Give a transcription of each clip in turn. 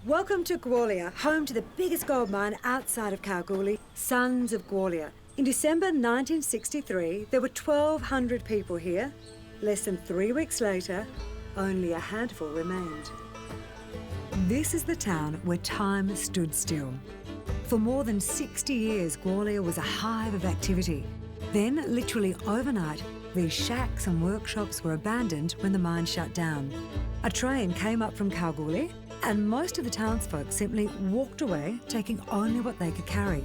Welcome to Gwalia, home to the biggest gold mine outside of Kalgoorlie, Sons of Gwalia. In December 1963, there were 1,200 people here. Less than 3 weeks later, only a handful remained. This is the town where time stood still. For more than 60 years, Gwalia was a hive of activity. Then, literally overnight, these shacks and workshops were abandoned when the mine shut down. A train came up from Kalgoorlie, and most of the townsfolk simply walked away, taking only what they could carry.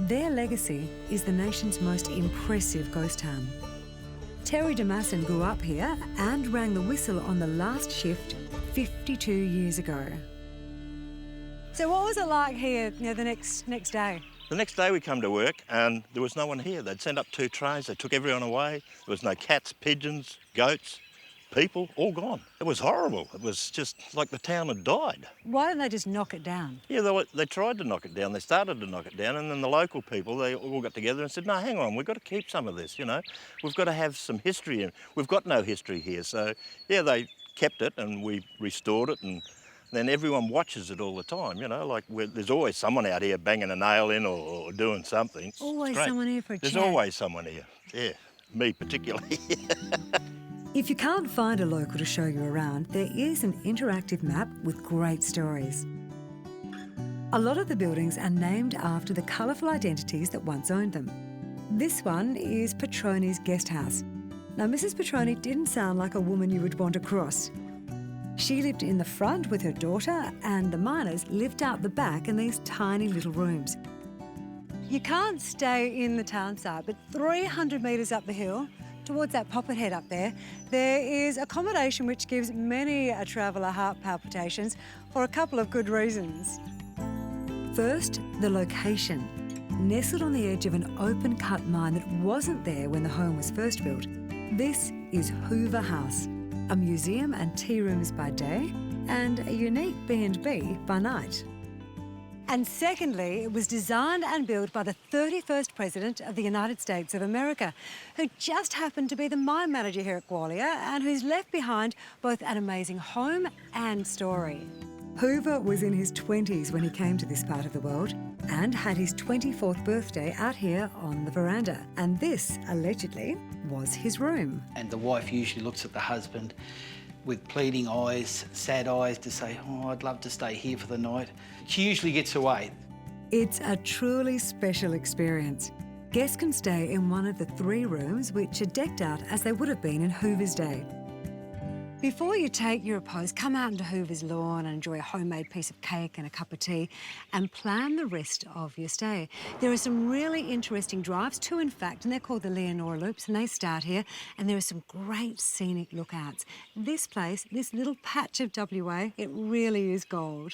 Their legacy is the nation's most impressive ghost town. Terry DeMasson grew up here and rang the whistle on the last shift 52 years ago. So what was it like here, the next day? The next day we come to work and there was no one here. They'd sent up 2 trains, they took everyone away. There was no cats, pigeons, goats, people, all gone. It was horrible. It was just like the town had died. Why didn't they just knock it down? Yeah, they tried to knock it down. They started to knock it down, and then the local people, they all got together and said, no, hang on, we've got to keep some of this, We've got to have some history, and we've got no history here. So, yeah, they kept it and we restored it, and then everyone watches it all the time, there's always someone out here banging a nail in or doing something. Always someone here for a chat. There's always someone here, yeah, me particularly. If you can't find a local to show you around, there is an interactive map with great stories. A lot of the buildings are named after the colourful identities that once owned them. This one is Petroni's guest house. Now, Mrs. Petroni didn't sound like a woman you would want to cross. She lived in the front with her daughter, and the miners lived out the back in these tiny little rooms. You can't stay in the town side, but 300 metres up the hill, towards that poppet head up there, there is accommodation which gives many a traveller heart palpitations for a couple of good reasons. First, the location. Nestled on the edge of an open-cut mine that wasn't there when the home was first built, this is Hoover House, a museum and tea rooms by day and a unique B&B by night. And secondly, it was designed and built by the 31st President of the United States of America, who just happened to be the mine manager here at Gwalia and who's left behind both an amazing home and story. Hoover was in his 20s when he came to this part of the world and had his 24th birthday out here on the veranda. And this, allegedly, was his room. And the wife usually looks at the husband with pleading eyes, sad eyes, to say, oh, I'd love to stay here for the night. She usually gets away. It's a truly special experience. Guests can stay in one of the 3 rooms which are decked out as they would have been in Hoover's day. Before you take your repose, come out into Hoover's lawn and enjoy a homemade piece of cake and a cup of tea and plan the rest of your stay. There are some really interesting drives, 2 in fact, and they're called the Leonora Loops, and they start here, and there are some great scenic lookouts. This place, this little patch of WA, it really is gold.